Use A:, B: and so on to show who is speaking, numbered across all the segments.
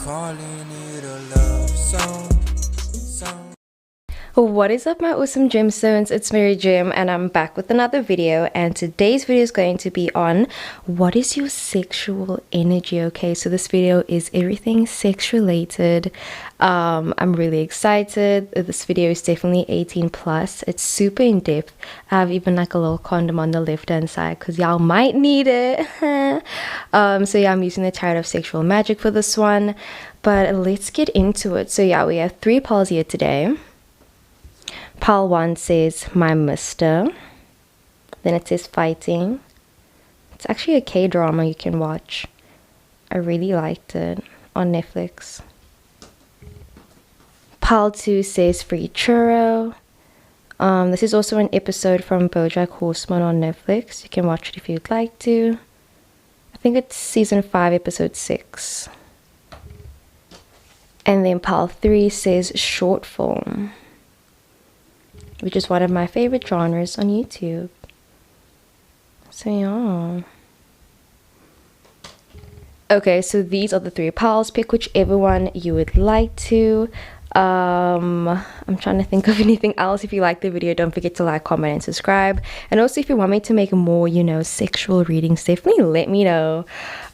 A: calling it a love song.
B: What is up, my awesome gemstones? It's Mary Gem and I'm back with another video, and today's video is going to be on what is your sexual energy. Okay, so this video is everything sex related. I'm really excited. This video is definitely 18 plus. It's super in depth. I have even like a little condom on the left hand side because y'all might need it. So yeah, I'm using the Tarot of Sexual Magic for this one, but let's get into it. So yeah, we have 3 piles here today. Pile 1 says my mister. Then it says fighting. It's actually a K-drama you can watch. I really liked it on Netflix. Pile 2 says free churro. This is also an episode from BoJack Horseman on Netflix. You can watch it if you'd like to. I think it's season 5 episode 6. And then pile 3 says short form, which is one of my favorite genres on YouTube. So yeah. Okay, so these are the 3 piles. Pick whichever one you would like to. I'm trying to think of anything else. If you like the video, don't forget to like, comment, and subscribe. And also, if you want me to make more, sexual readings, definitely let me know.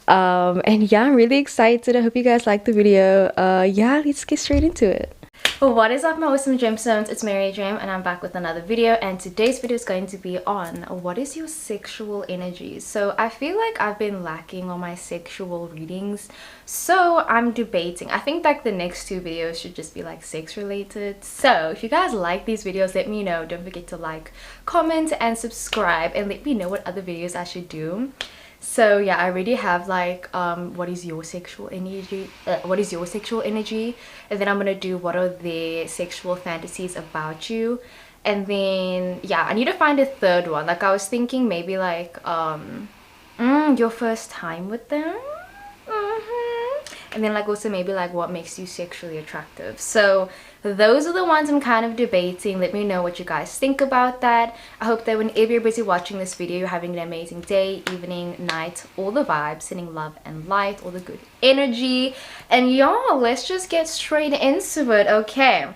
B: And yeah, I'm really excited. I hope you guys like the video. Yeah, let's get straight into it. What is up, my awesome gemstones? It's Mary Gem and I'm back with another video, and today's video is going to be on what is your sexual energy. So I feel like I've been lacking on my sexual readings, so I'm debating. I think like the next 2 videos should just be like sex related. So if you guys like these videos, let me know. Don't forget to like, comment, and subscribe, and let me know what other videos I should do. So yeah, I already have like what is your sexual energy, and then I'm gonna do what are the sexual fantasies about you, and then yeah, I need to find a 3rd one. Like I was thinking maybe like your first time with them, and then like also maybe like what makes you sexually attractive. So those are the ones I'm kind of debating. Let me know what you guys think about that. I hope that whenever you're busy watching this video, you're having an amazing day, evening, night, all the vibes, sending love and light, all the good energy. And y'all, let's just get straight into it. Okay,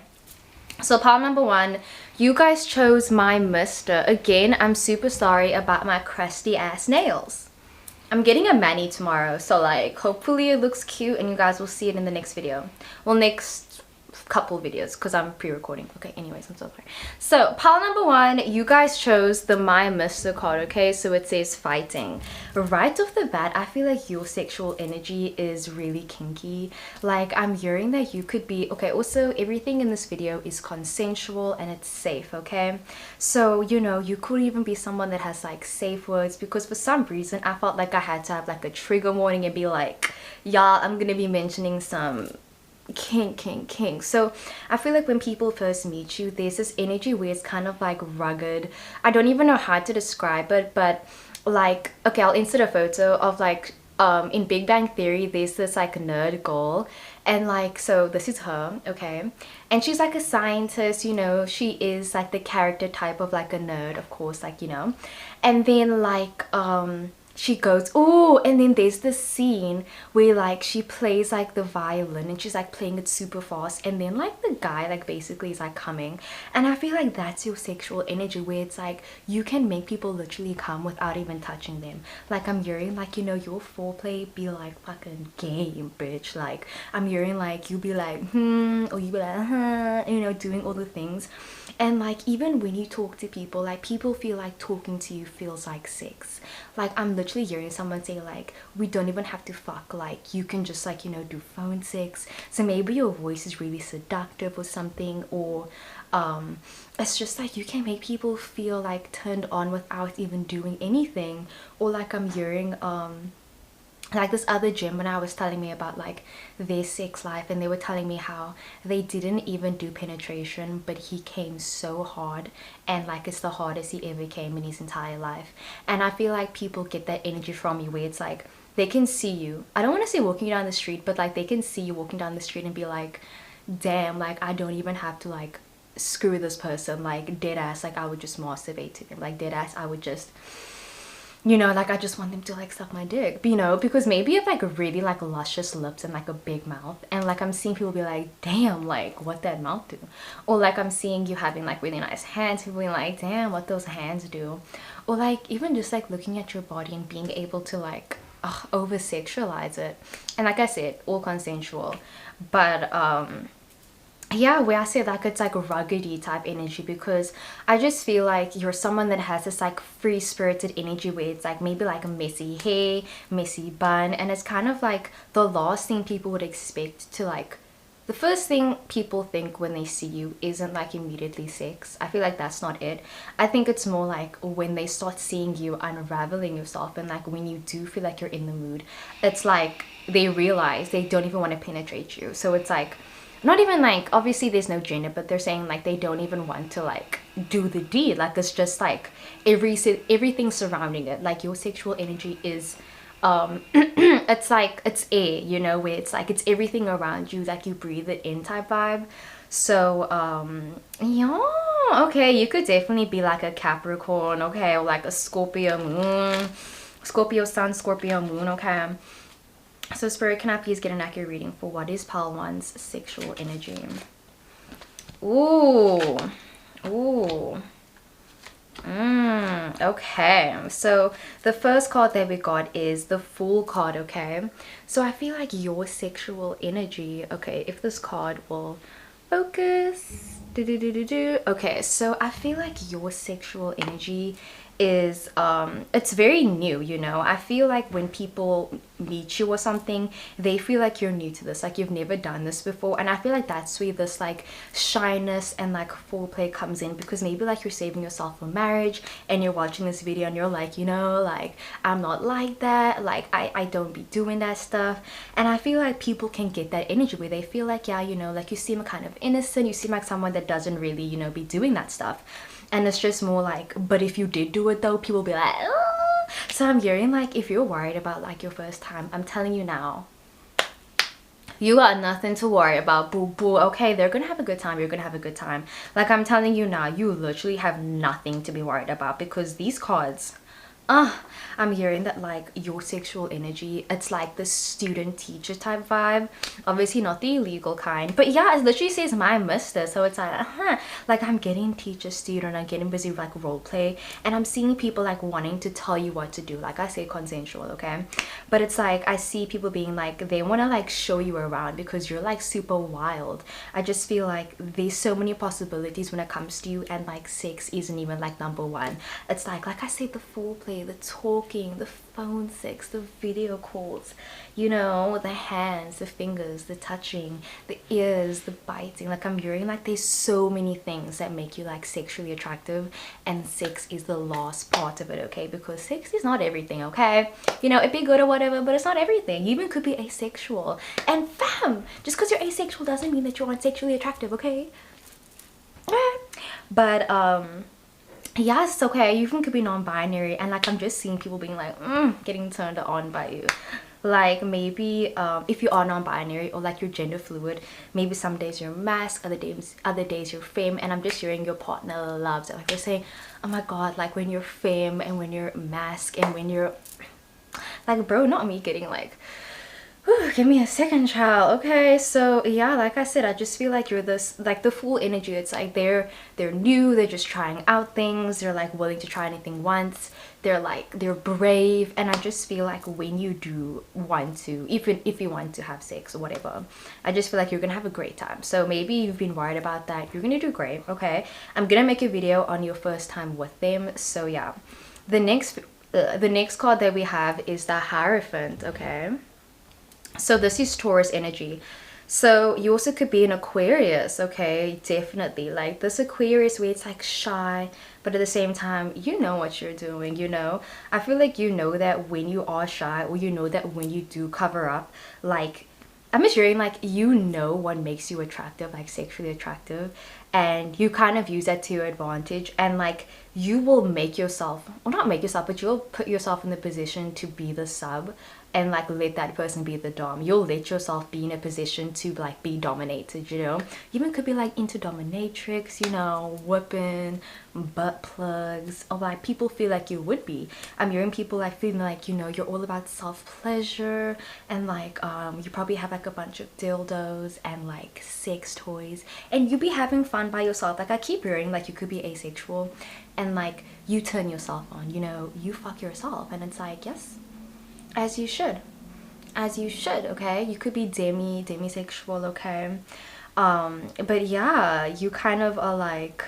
B: so pile number 1, you guys chose my mister. Again, I'm super sorry about my crusty ass nails. I'm getting a mani tomorrow, so like hopefully it looks cute and you guys will see it in the next video. Well, next couple videos, because I'm pre-recording. Okay, anyways, I'm so sorry. So pile number 1, you guys chose the my mister card. Okay, so it says fighting. Right off the bat, I feel like your sexual energy is really kinky. Like I'm hearing that you could be okay. Also, everything in this video is consensual and it's safe. Okay, so you could even be someone that has like safe words, because for some reason I felt like I had to have like a trigger warning and be like, y'all, I'm gonna be mentioning some kink. So I feel like when people first meet you, there's this energy where it's kind of like rugged. I don't even know how to describe it, but like, okay, I'll insert a photo of like in Big Bang Theory, there's this like nerd girl, and like, so this is her, okay, and she's like a scientist, she is like the character type of like a nerd, of course, like, and then like she goes, oh, and then there's this scene where like she plays like the violin and she's like playing it super fast, and then like the guy like basically is like coming, and I feel like that's your sexual energy, where it's like you can make people literally come without even touching them. Like I'm hearing like, your foreplay be like fucking game, bitch. Like I'm hearing like you be like or you be like doing all the things. And like even when you talk to people, like people feel like talking to you feels like sex. Like I'm literally hearing someone say like, we don't even have to fuck, like you can just like do phone sex. So maybe your voice is really seductive or something, or it's just like you can make people feel like turned on without even doing anything. Or like I'm hearing like this other gym, when I was telling me about like their sex life, and they were telling me how they didn't even do penetration, but he came so hard, and like it's the hardest he ever came in his entire life. And I feel like people get that energy from you, where it's like they can see you, I don't want to say walking down the street, but like they can see you walking down the street and be like, damn, like I don't even have to like screw this person, like dead ass, like I would just masturbate to them, like dead ass, I would just you know, like I just want them to like suck my dick, you know, because maybe you have like really like luscious lips and like a big mouth, and like I'm seeing people be like, damn, like what that mouth do, or like I'm seeing you having like really nice hands, people being like, damn, what those hands do, or like even just like looking at your body and being able to like over sexualize it. And like I said, all consensual, but yeah, where I say like it's like a ruggedy type energy, because I just feel like you're someone that has this like free spirited energy where it's like maybe like a messy hair, messy bun, and it's kind of like the last thing people would expect to like, the first thing people think when they see you isn't like immediately sex. I feel like that's not it. I think it's more like when they start seeing you unraveling yourself, and like when you do feel like you're in the mood, it's like they realize they don't even want to penetrate you. So it's like, not even like, obviously there's no gender, but they're saying like they don't even want to like do the deed. Like it's just like everything surrounding it. Like your sexual energy is it's like it's air, you know, where it's like it's everything around you, like you breathe it in type vibe. So yeah, okay, you could definitely be like a Capricorn, okay, or like a Scorpio moon, Scorpio sun, Scorpio moon, okay. So Spirit, can I please get an accurate reading for what is Pal 1's sexual energy? Ooh. Ooh. Okay. So the first card that we got is the Fool card, okay? So I feel like your sexual energy, okay, if this card will focus. Okay, so I feel like your sexual energy is it's very new, you know. I feel like when people meet you or something, they feel like you're new to this, like you've never done this before, and I feel like that's where this like shyness and like foreplay comes in, because maybe like you're saving yourself for marriage and you're watching this video and you're like, you know, like I'm not like that, like I don't be doing that stuff. And I feel like people can get that energy where they feel like, yeah, you know, like you seem kind of innocent, you seem like someone that doesn't really, you know, be doing that stuff. And it's just more like, but if you did do it though, people be like, oh. So I'm hearing like, if you're worried about like your first time, I'm telling you now, you got nothing to worry about, boo boo. Okay, they're gonna have a good time, you're gonna have a good time. Like I'm telling you now, you literally have nothing to be worried about, because these cards, I'm hearing that like your sexual energy, it's like the student teacher type vibe, obviously not the illegal kind, but yeah, it literally says my mister. So it's like like I'm getting teacher student, I'm getting busy with like role play, and I'm seeing people like wanting to tell you what to do, like I say consensual, okay? But it's like I see people being like they want to like show you around because you're like super wild. I just feel like there's so many possibilities when it comes to you, and like sex isn't even like number one. It's like I said, the foreplay, the talking, the phone sex, the video calls, you know, the hands, the fingers, the touching, the ears, the biting. Like I'm hearing like there's so many things that make you like sexually attractive, and sex is the last part of it, okay? Because sex is not everything, okay? You know, it'd be good or whatever, but it's not everything. You even could be asexual, and fam, just because you're asexual doesn't mean that you aren't sexually attractive, okay? But yes, okay, you even could be non-binary, and like I'm just seeing people being like getting turned on by you. Like maybe if you are non-binary or like you're gender fluid, maybe some days you're masc, other days you're femme, and I'm just hearing your partner loves it. Like they're saying, oh my god, like when you're femme and when you're masc and when you're like, bro, not me getting like, whew, give me a second, child. Okay, so yeah, like I said, I just feel like you're this like the Fool energy. It's like they're new, they're just trying out things, they're like willing to try anything once, they're brave. And I just feel like when you do want to, even if you want to have sex or whatever, I just feel like you're gonna have a great time. So maybe you've been worried about that, you're gonna do great, okay? I'm gonna make a video on your first time with them. So yeah, the next card that we have is the Hierophant, okay? So this is Taurus energy. So you also could be an Aquarius, okay? Definitely. Like this Aquarius where it's like shy, but at the same time, you know what you're doing, you know? I feel like you know that when you are shy, or you know that when you do cover up, like I'm just hearing like you know what makes you attractive, like sexually attractive, and you kind of use that to your advantage, and like you will make yourself, or not make yourself, but you'll put yourself in the position to be the sub and like let that person be the dom. You'll let yourself be in a position to like be dominated, you know. You even could be like into dominatrix, you know, whipping, butt plugs, or like people feel like you would be. I'm hearing people like feeling like, you know, you're all about self-pleasure, and like you probably have like a bunch of dildos and like sex toys, and you be having fun by yourself. Like I keep hearing like you could be asexual and like you turn yourself on, you know, you fuck yourself, and it's like, yes, as you should, as you should. Okay, you could be demisexual, okay. But yeah, you kind of are like,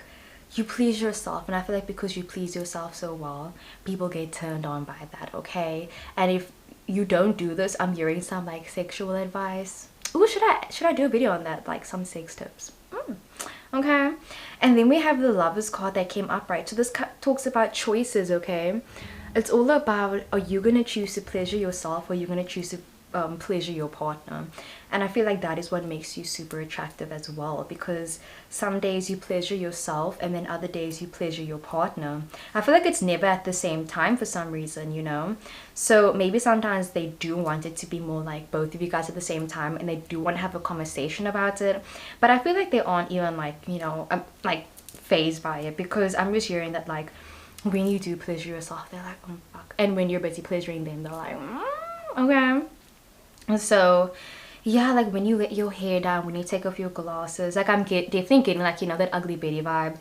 B: you please yourself, and I feel like because you please yourself so well, people get turned on by that, okay. And if you don't do this, I'm hearing some like sexual advice. Ooh, should I do a video on that, like some sex tips? Okay. And then we have the Lovers card that came up, right? So this talks about choices, okay. It's all about, are you gonna choose to pleasure yourself, or are you gonna choose to pleasure your partner? And I feel like that is what makes you super attractive as well, because some days you pleasure yourself and then other days you pleasure your partner. I feel like it's never at the same time for some reason, you know. So maybe sometimes they do want it to be more like both of you guys at the same time, and they do want to have a conversation about it, but I feel like they aren't even like, you know, like phased by it, because I'm just hearing that like when you do pleasure yourself, they're like, oh fuck, and when you're busy pleasuring them, they're like, okay. So yeah, like when you let your hair down, when you take off your glasses, like I'm definitely getting like, you know, that ugly Betty vibe.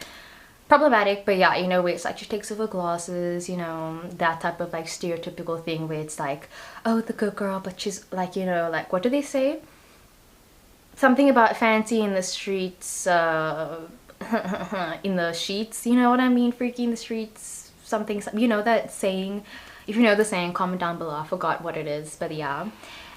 B: Problematic, but yeah, you know, where it's like she takes off her glasses, you know, that type of like stereotypical thing where it's like, oh, the good girl, but she's like, you know, like what do they say, something about fancy in the streets, in the sheets, you know what I mean, freaky in the streets, something, you know that saying. If you know the saying, comment down below. I forgot what it is, but yeah.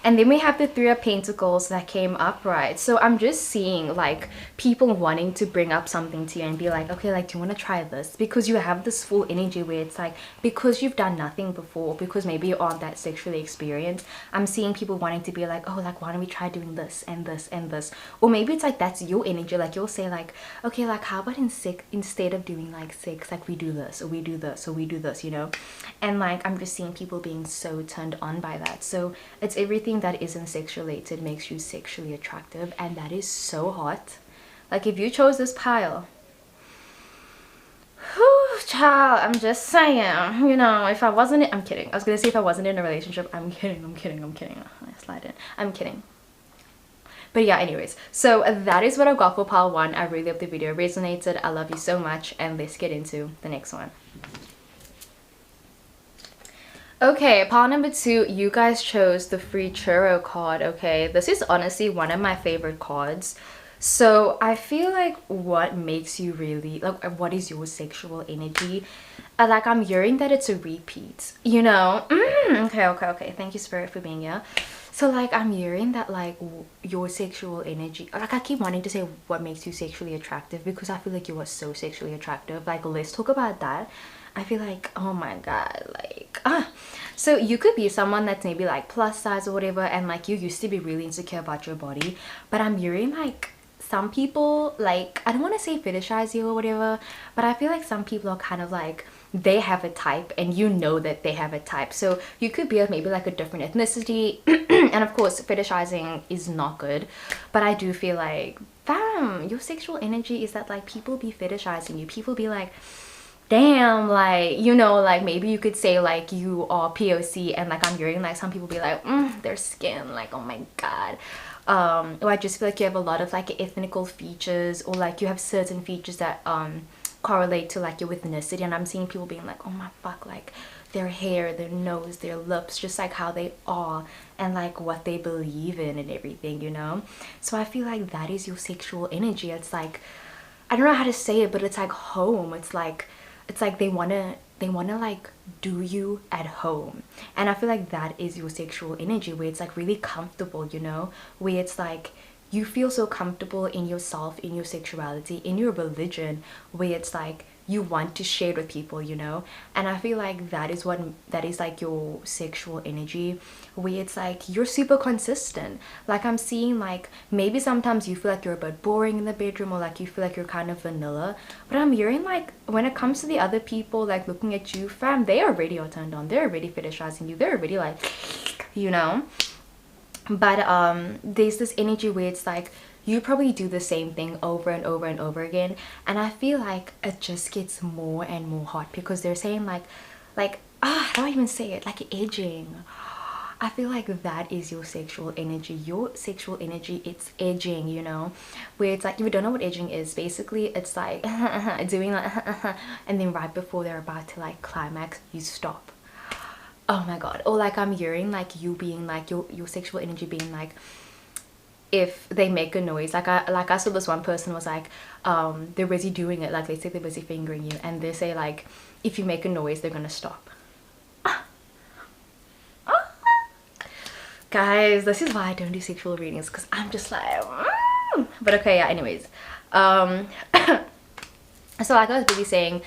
B: And then we have the Three of Pentacles that came up, right? So I'm just seeing like people wanting to bring up something to you and be like, okay, like, do you want to try this? Because you have this full energy where it's like, because you've done nothing before, because maybe you aren't that sexually experienced, I'm seeing people wanting to be like, oh, like, why don't we try doing this and this and this? Or maybe it's like, that's your energy. Like you'll say like, okay, like how about instead of doing like sex, like we do this, or we do this, or we do this, you know? And like, I'm just seeing people being so turned on by that. So it's everything that isn't sex related makes you sexually attractive, and that is so hot. Like if you chose this pile, whew, child, I'm just saying, you know, if I wasn't, I'm kidding, I was gonna say if I wasn't in a relationship, I'm kidding, I slide in, I'm kidding. But yeah, anyways, so that is what I got for pile 1. I really hope the video resonated. I love you so much, and let's get into the next one. Okay, pile number 2, you guys chose the free churro card. Okay, this is honestly one of my favorite cards. So I feel like what makes you really, like, what is your sexual energy? Like I'm hearing that it's a repeat, you know. Okay, thank you, Spirit, for being here. So like I'm hearing that like your sexual energy, like I keep wanting to say what makes you sexually attractive, because I feel like you are so sexually attractive. Like let's talk about that. I feel like, oh my god, like so you could be someone that's maybe like plus size or whatever, and like you used to be really insecure about your body, but I'm hearing like some people, like I don't want to say fetishize you or whatever, but I feel like some people are kind of like, they have a type and you know that they have a type. So you could be of maybe like a different ethnicity and of course fetishizing is not good, but I do feel like, fam, your sexual energy is that like people be fetishizing you. People be like, damn, like, you know, like maybe you could say like you are POC, and like I'm hearing like some people be like, their skin, like oh my god. Or I just feel like you have a lot of like ethnical features, or like you have certain features that correlate to like your ethnicity, and I'm seeing people being like, oh my fuck, like their hair, their nose, their lips, just like how they are and like what they believe in and everything, you know. So I feel like that is your sexual energy. It's like, I don't know how to say it, but it's like home. It's like they wanna like do you at home, and I feel like that is your sexual energy, where it's like really comfortable, you know, where it's like you feel so comfortable in yourself, in your sexuality, in your religion, where it's like you want to share with people, you know. And I feel like that is like your sexual energy, where it's like you're super consistent. Like I'm seeing, like maybe sometimes you feel like you're a bit boring in the bedroom, or like you feel like you're kind of vanilla, but I'm hearing like when it comes to the other people like looking at you, fam, they already are turned on, they're already fetishizing you, they're already like, you know. But there's this energy where it's like you probably do the same thing over and over and over again, and I feel like it just gets more and more hot, because they're saying like I don't even say it, like edging. I feel like that is your sexual energy. Your sexual energy, it's edging, you know, where it's like, if you don't know what edging is, basically it's like doing like and then right before they're about to like climax, you stop. Oh my god. Or like I'm hearing like you being like your sexual energy being like, if they make a noise, like I saw this one person was like, they're busy doing it, like they say they're busy fingering you, and they say like, if you make a noise they're gonna stop. Guys, this is why I don't do sexual readings, because I'm just like but okay, yeah, anyways. So like I was busy saying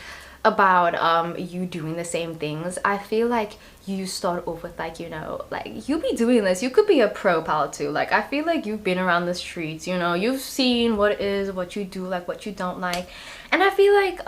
B: about you doing the same things, I feel like you start off with like, you know, like you be doing this, you could be a pro pal too. Like I feel like you've been around the streets, you know, you've seen what you do, like what you don't like. And I feel like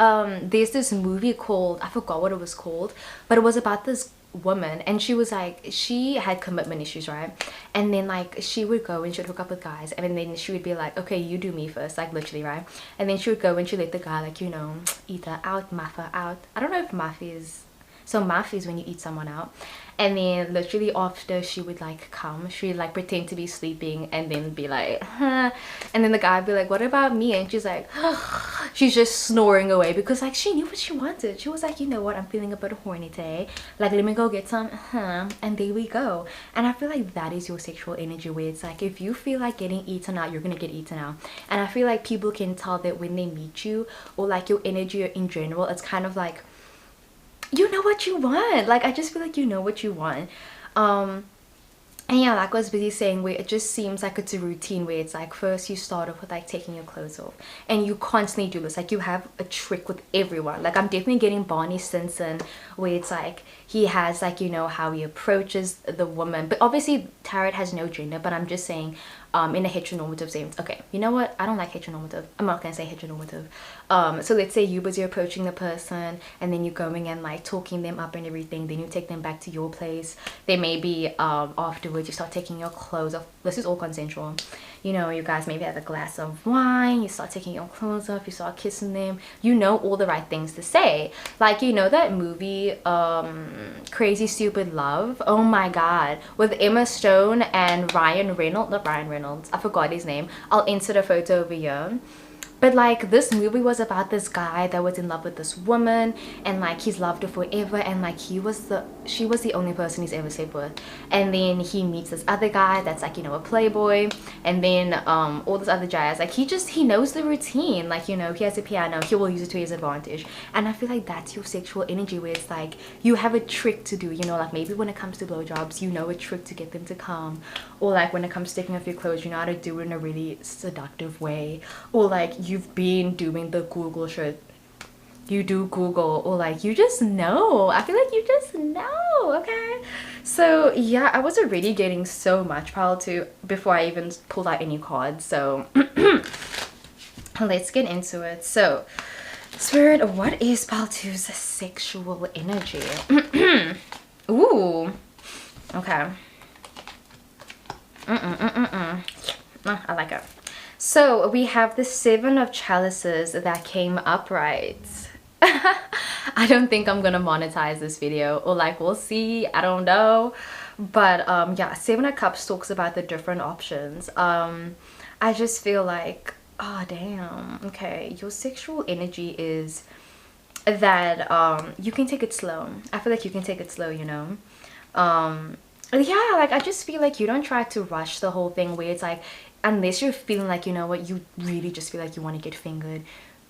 B: there's this movie called, I forgot what it was called, but it was about this woman, and she was like, she had commitment issues, right? And then like she would go and she'd hook up with guys, and then she would be like, okay, you do me first, like literally, right? And then she would go and she let the guy, like, you know, eat her out, muff her out. I don't know if muff is, so muff is when you eat someone out. And then literally after she would like come, she'd like pretend to be sleeping and then be like, huh. And then the guy would be like, what about me? And she's like, she's just snoring away, because like she knew what she wanted. She was like, you know what, I'm feeling a bit horny today, like let me go get some, and there we go. And I feel like that is your sexual energy, where it's like, if you feel like getting eaten out, you're gonna get eaten out. And I feel like people can tell that when they meet you, or like your energy in general, it's kind of like, you know what you want. Like I just feel like you know what you want. And yeah, like I was busy saying, where it just seems like it's a routine, where it's like first you start off with like taking your clothes off, and you constantly do this, like you have a trick with everyone. Like I'm definitely getting Barney Stinson, where it's like he has like, you know, how he approaches the woman, but obviously tarot has no gender, but I'm just saying in a heteronormative sense. Okay, you know what, I don't like heteronormative, I'm not gonna say heteronormative. So let's say you busy approaching the person, and then you're going and like talking them up and everything, then you take them back to your place, then maybe afterwards you start taking your clothes off. This is all consensual, you know, you guys maybe have a glass of wine, you start taking your clothes off, you start kissing them, you know, all the right things to say. Like, you know that movie Crazy Stupid Love, oh my god, with Emma Stone and Ryan Reynolds, not Ryan Reynolds, I forgot his name, I'll insert a photo over here. But like this movie was about this guy that was in love with this woman, and like he's loved her forever, and like she was the only person he's ever slept with. And then he meets this other guy that's like, you know, a playboy, and then all this other jazz. Like he knows the routine, like, you know, he has a piano, he will use it to his advantage. And I feel like that's your sexual energy, where it's like you have a trick to do, you know, like maybe when it comes to blowjobs, you know a trick to get them to come, or like when it comes to taking off your clothes, you know how to do it in a really seductive way, or like you've been doing the Google shit, you do Google, or like you just know. I feel like you just know. Okay, so yeah, I was already getting so much pile two before I even pulled out any cards, so let's get into it. So Spirit, what is pile two's sexual energy? Ooh, okay. I like it. So we have the Seven of Chalices that came upright. I don't think I'm gonna monetize this video, or like we'll see, I don't know. But yeah, Seven of Cups talks about the different options. I just feel like, oh damn, okay, your sexual energy is that you can take it slow. I feel like you can take it slow, you know. Yeah, like I just feel like you don't try to rush the whole thing, where it's like, unless you're feeling like, you know what, you really just feel like you want to get fingered,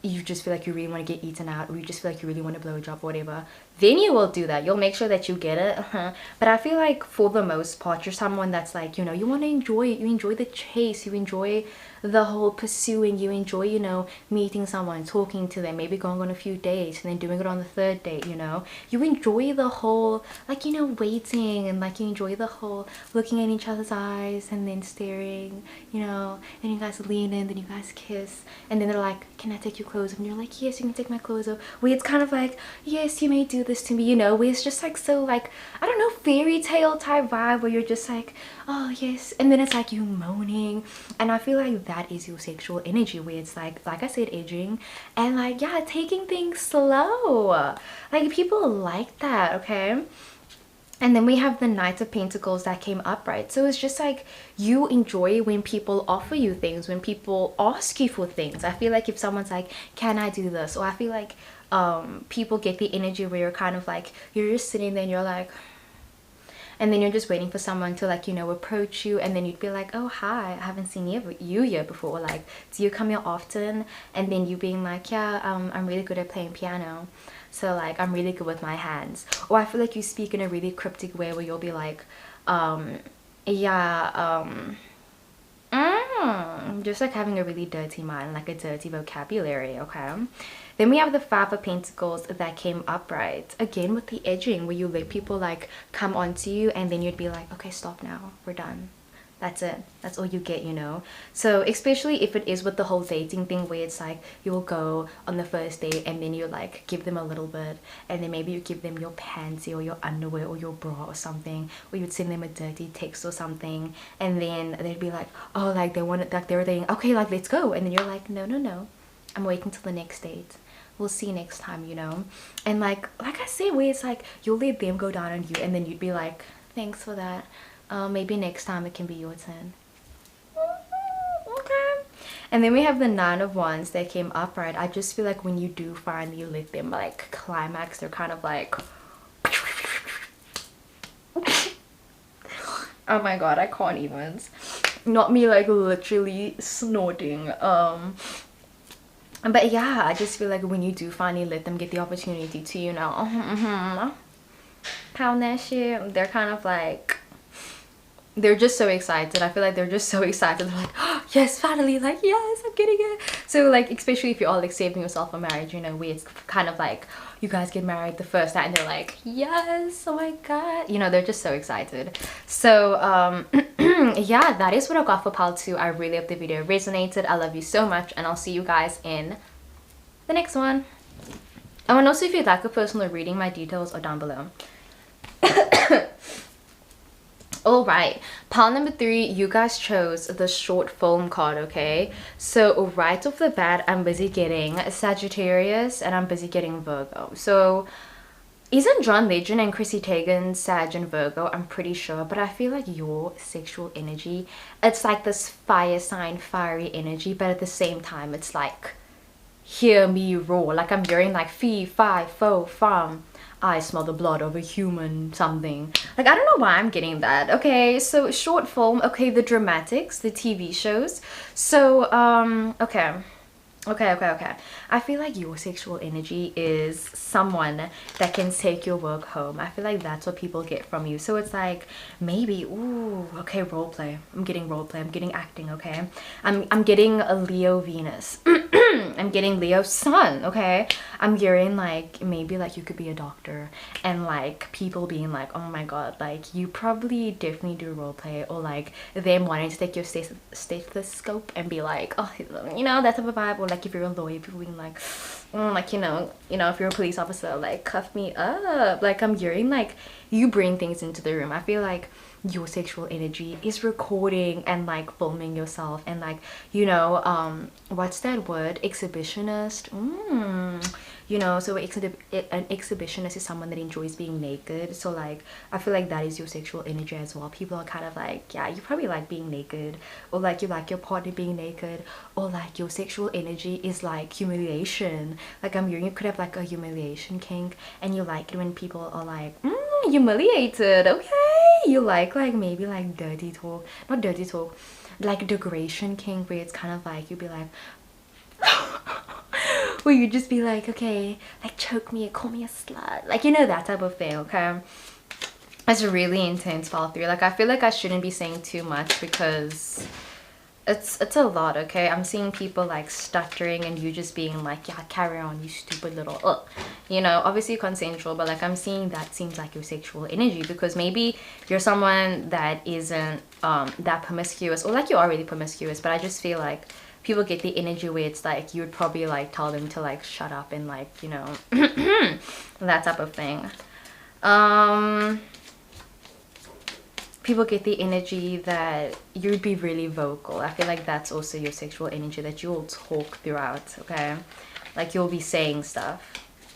B: you just feel like you really want to get eaten out, or you just feel like you really want to blow a job or whatever, then you will do that. You'll make sure that you get it. But I feel like for the most part, you're someone that's like, you know, you want to enjoy it. You enjoy the chase. You enjoy the whole pursuing. You enjoy, you know, meeting someone, talking to them, maybe going on a few dates and then doing it on the third date, you know. You enjoy the whole, like, you know, waiting, and like you enjoy the whole looking in each other's eyes and then staring, you know, and you guys lean in, then you guys kiss, and then they're like, can I take your clothes off? And you're like, yes, you can take my clothes off. Where it's kind of like, yes, you may do this to me, you know, where it's just like so like, I don't know, fairy tale type vibe, where you're just like, oh yes, and then it's like you moaning. And I feel like that is your sexual energy, where it's like I said, edging, and like, yeah, taking things slow. Like people like that, okay? And then we have the Knight of Pentacles that came up, right? So it's just like you enjoy when people offer you things, when people ask you for things. I feel like if someone's like, can I do this? Or I feel like people get the energy where you're kind of like, you're just sitting there and you're like, and then you're just waiting for someone to, like, you know, approach you, and then you'd be like, oh hi, I haven't seen you here before, like, do you come here often? And then you being like, yeah, I'm really good at playing piano, so like I'm really good with my hands. Or I feel like you speak in a really cryptic way where you'll be like, yeah, just like having a really dirty mind, like a dirty vocabulary, okay? Then we have the Five of Pentacles that came upright, again with the edging, where you let people like come onto you, and then you'd be like, okay, stop now, we're done. That's it. That's all you get, you know? So especially if it is with the whole dating thing, where it's like you'll go on the first date and then you like give them a little bit, and then maybe you give them your panty or your underwear or your bra or something, or you'd send them a dirty text or something, and then they'd be like, oh, like they wanted, like they were thinking, okay, like let's go, and then you're like, no, no, no, I'm waiting till the next date, we'll see next time, you know? And like I said, where it's like you'll let them go down on you, and then you'd be like, thanks for that, maybe next time it can be your turn. Okay. And then we have the Nine of Wands that came upright. I just feel like when you do finally let them like climax, they're kind of like, oh my god, I can't even, not me like literally snorting. But yeah, I just feel like when you do finally let them get the opportunity to, you know, pound that shit, they're kind of like, they're just so excited. I feel like they're just so excited. They're like, oh, yes, finally, like, yes, I'm getting it. So like, especially if you're all like saving yourself for marriage, you know, where it's kind of like you guys get married the first night and they're like, yes, oh my god, you know, they're just so excited. So yeah, that is what I got for pile 2. I really hope the video resonated. I love you so much, and I'll see you guys in the next one. Oh, and also if you'd like a personal reading, my details are down below. All right, pile number 3, you guys chose the short film card, okay? So right off the bat, I'm busy getting Sagittarius and I'm busy getting Virgo. So isn't John Legend and Chrissy Teigen Sag and Virgo? I'm pretty sure, but I feel like your sexual energy, it's like this fire sign, fiery energy, but at the same time, it's like, hear me roar. Like I'm hearing like fee, fi, fo, fum. I smell the blood of a human something. Like, I don't know why I'm getting that. Okay, so short film. Okay, the dramatics, the TV shows. So, okay. I feel like your sexual energy is someone that can take your work home. I feel like that's what people get from you. So it's like, maybe, ooh, okay, role play. I'm getting role play. I'm getting acting, okay? I'm getting a Leo Venus. I'm getting Leo Sun, okay? I'm hearing like maybe like you could be a doctor, and like people being like, oh my god, like you probably definitely do role play, or like them wanting to take your stethoscope and be like, oh, you know, that type of vibe. Or like if you're a lawyer, people being like, like, you know, if you're a police officer, like cuff me up. Like I'm hearing like you bring things into the room. I feel like your sexual energy is recording and like filming yourself, and like, you know, what's that word, exhibitionist, you know, so an exhibitionist is someone that enjoys being naked. So like I feel like that is your sexual energy as well. People are kind of like, yeah, you probably like being naked, or like you like your partner being naked, or like your sexual energy is like humiliation. Like I'm hearing you could have like a humiliation kink, and you like it when people are like humiliated. Okay, you like maybe like dirty talk, not dirty talk, like degradation kink, where it's kind of like you'd be like where you just be like, okay, like choke me, call me a slut, like, you know, that type of thing. Okay, it's really intense, fall through. Like, I feel like I shouldn't be saying too much because it's a lot. Okay, I'm seeing people like stuttering and you just being like, yeah, carry on, you stupid little you know, obviously consensual, but like I'm seeing that seems like your sexual energy, because maybe you're someone that isn't that promiscuous, or like you're already promiscuous, but I just feel like people get the energy where it's like you would probably like tell them to like shut up and like, you know, that type of thing. People get the energy that you'd be really vocal. I feel like that's also your sexual energy, that you'll talk throughout. Okay, like you'll be saying stuff,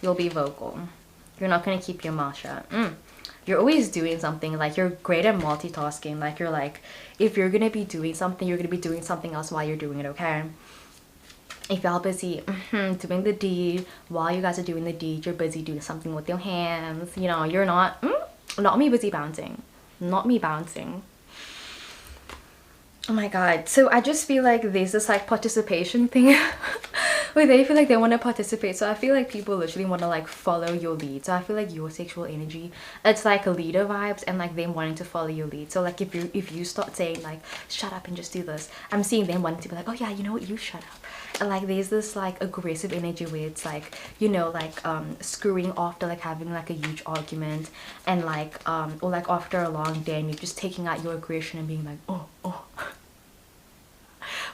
B: you'll be vocal, you're not gonna keep your mouth shut. You're always doing something. Like, you're great at multitasking. Like, you're like, if you're gonna be doing something, you're gonna be doing something else while you're doing it. Okay, if y'all busy doing the deed while you guys are doing the deed, you're busy doing something with your hands. You know, you're not me busy bouncing, not me bouncing. Oh my god. So I just feel like there's this like participation thing where they feel like they want to participate. So I feel like people literally want to like follow your lead. So I feel like your sexual energy, it's like leader vibes and like them wanting to follow your lead. So like if you start saying like shut up and just do this, I'm seeing them wanting to be like, oh yeah, you know what, you shut up. And like there's this like aggressive energy where it's like, you know, like screwing after like having like a huge argument, and like or like after a long day and you're just taking out your aggression and being like, oh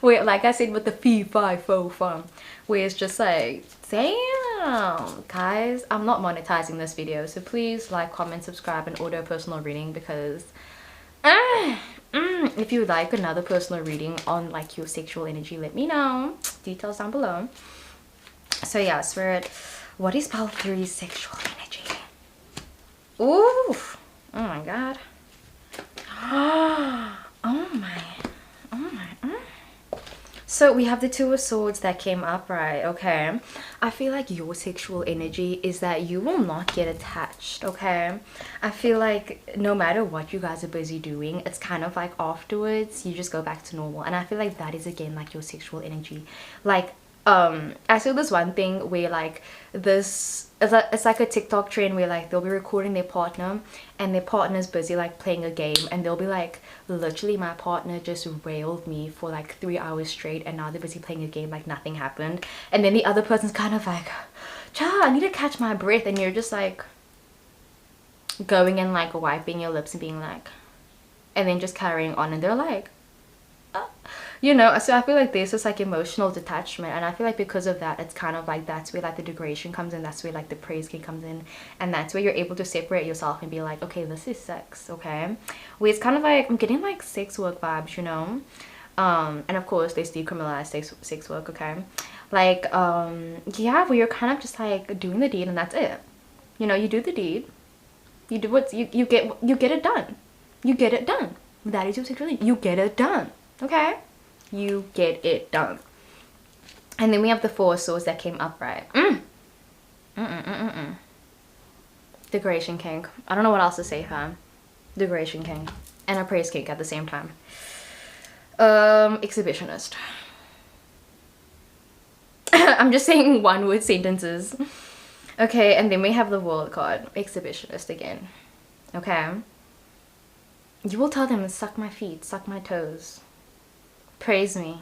B: where, like I said with the fee fi fo fum, where it's just like, damn guys, I'm not monetizing this video, so please like, comment, subscribe, and order a personal reading, because if you would like another personal reading on like your sexual energy, let me know, details down below. So yeah, Spirit, what is pile 3's sexual energy? Ooh, oh my god. Oh my. So we have the Two of Swords that came up, right? Okay, I feel like your sexual energy is that you will not get attached. Okay, I feel like no matter what you guys are busy doing, it's kind of like afterwards you just go back to normal. And I feel like that is again like your sexual energy. Like I saw this one thing where like this, it's like a TikTok trend where like they'll be recording their partner and their partner's busy like playing a game, and they'll be like, literally my partner just railed me for like 3 hours straight and now they're busy playing a game like nothing happened. And then the other person's kind of like, child, I need to catch my breath, and you're just like going and like wiping your lips and being like, and then just carrying on, and they're like, you know. So I feel like there's this like emotional detachment, and I feel like because of that, it's kind of like that's where like the degradation comes in, that's where like the praise game comes in, and that's where you're able to separate yourself and be like, okay, this is sex. Okay, where it's kind of like, I'm getting like sex work vibes, you know. And of course there's decriminalized sex work. Okay, like yeah, where you're kind of just like doing the deed and that's it. You know, you do the deed, you do what you get it done, you get it done. That is your sexuality, you get it done. Okay, you get it done. And then we have the Four of Swords that came up, right? Degradation king. I don't know what else to say, fam. Degradation king and a praise king at the same time. Exhibitionist. I'm just saying one word sentences. Okay, and then we have the World card. Exhibitionist again. Okay, you will tell them, suck my feet, suck my toes, praise me,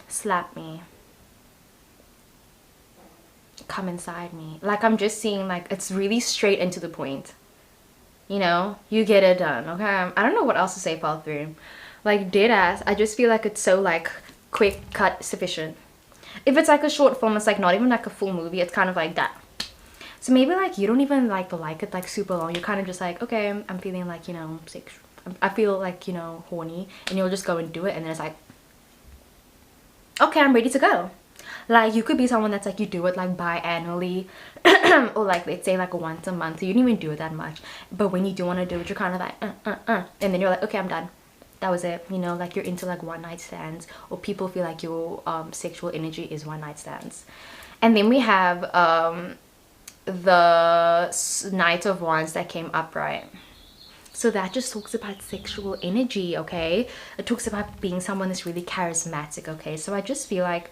B: slap me, come inside me. Like, I'm just seeing like it's really straight and to the point, you know. You get it done. Okay, I don't know what else to say, part 3. Like, dead ass, I just feel like it's so like quick cut, sufficient. If it's like a short film, it's like not even like a full movie, it's kind of like that. So maybe like you don't even like it like super long, you're kind of just like, okay, I'm feeling like, you know, I feel like, you know, horny, and you'll just go and do it, and then it's like, okay, I'm ready to go. Like, you could be someone that's like, you do it like biannually or like let's say like once a month, so you don't even do it that much, but when you do want to do it, you're kind of like and then you're like, okay, I'm done, that was it. You know, like you're into like one night stands, or people feel like your sexual energy is one night stands. And then we have the Knight of Wands that came up, right? So that just talks about sexual energy. Okay, it talks about being someone that's really charismatic. Okay, so I just feel like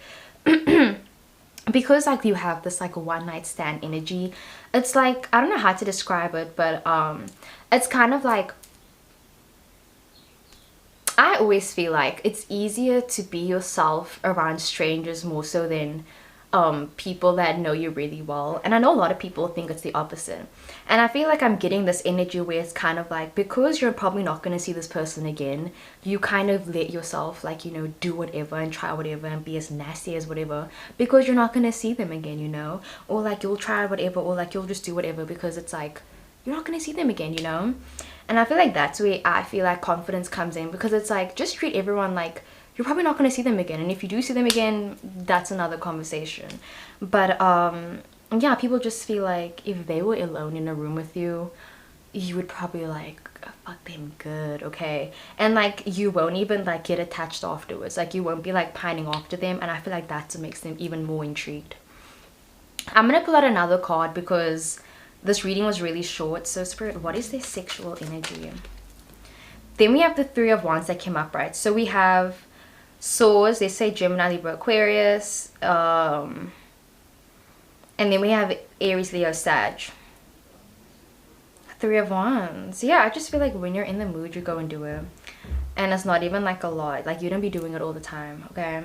B: because like you have this like one night stand energy, it's like, I don't know how to describe it, but it's kind of like, I always feel like it's easier to be yourself around strangers more so than people that know you really well. And I know a lot of people think it's the opposite, and I feel like I'm getting this energy where it's kind of like, because you're probably not going to see this person again, you kind of let yourself, like, you know, do whatever and try whatever and be as nasty as whatever, because you're not going to see them again, you know. Or like you'll try whatever, or like you'll just do whatever because it's like you're not going to see them again, you know. And I feel like that's where I feel like confidence comes in, because it's like, just treat everyone like you're probably not going to see them again, and if you do see them again, that's another conversation. But yeah, people just feel like if they were alone in a room with you, you would probably like fuck them good, okay? And like you won't even like get attached afterwards, like you won't be like pining after them, and I feel like that's what makes them even more intrigued. I'm gonna pull out another card because this reading was really short. So Spirit, what is their sexual energy? Then we have the Three of Wands that came up, right? So we have Swords, they say Gemini, Libra, Aquarius, and then we have Aries, Leo, Sag. Three of Wands. Yeah, I just feel like when you're in the mood, you go and do it, and it's not even like a lot, like you don't be doing it all the time, okay?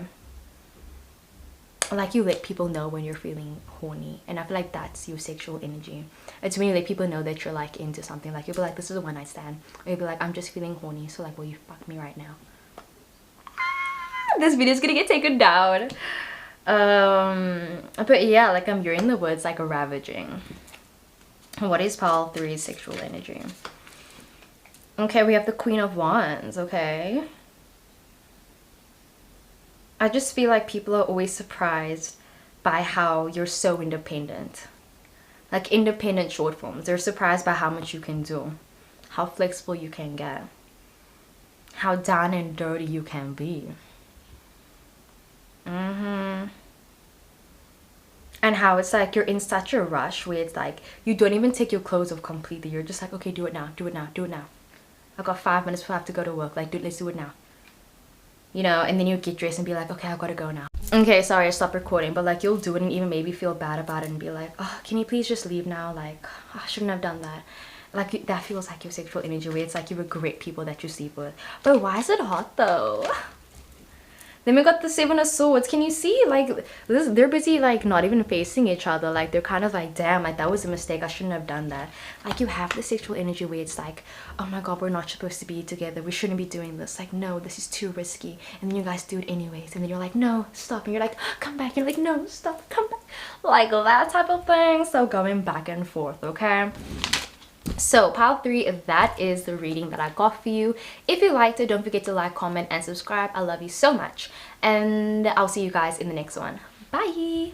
B: Like you let people know when you're feeling horny, and I feel like that's your sexual energy. It's when you let people know that you're like into something, like you'll be like, this is a one night stand, or you'll be like, I'm just feeling horny, so like, will you fuck me right now? This video's gonna get taken down. But yeah, like you're in the woods like ravaging. What is pile 3 sexual energy? Okay, we have the Queen of Wands. Okay, I just feel like people are always surprised by how you're so independent. Like independent short forms. They're surprised by how much you can do, how flexible you can get, how down and dirty you can be. And how it's like you're in such a rush where it's like you don't even take your clothes off completely. You're just like, okay, do it now, do it now, do it now. I've got 5 minutes before I have to go to work. Like, dude, let's do it now. You know, and then you get dressed and be like, okay, I've got to go now. Okay, sorry, I stopped recording, but like you'll do it and even maybe feel bad about it and be like, oh, can you please just leave now? Like, oh, I shouldn't have done that. Like that feels like your sexual energy where it's like you regret people that you sleep with. But why is it hot though? Then we got the Seven of Swords. Can you see, like, this, they're busy, like, not even facing each other. Like, they're kind of like, damn, like, that was a mistake. I shouldn't have done that. Like, you have the sexual energy where it's like, oh my god, we're not supposed to be together. We shouldn't be doing this. Like, no, this is too risky. And then you guys do it anyways. And then you're like, no, stop. And you're like, come back. You're like, no, stop, come back. Like, that type of thing. So, going back and forth, okay? So pile 3, that is the reading that I got for you. If you liked it, don't forget to like, comment, and subscribe. I love you so much, and I'll see you guys in the next one. Bye.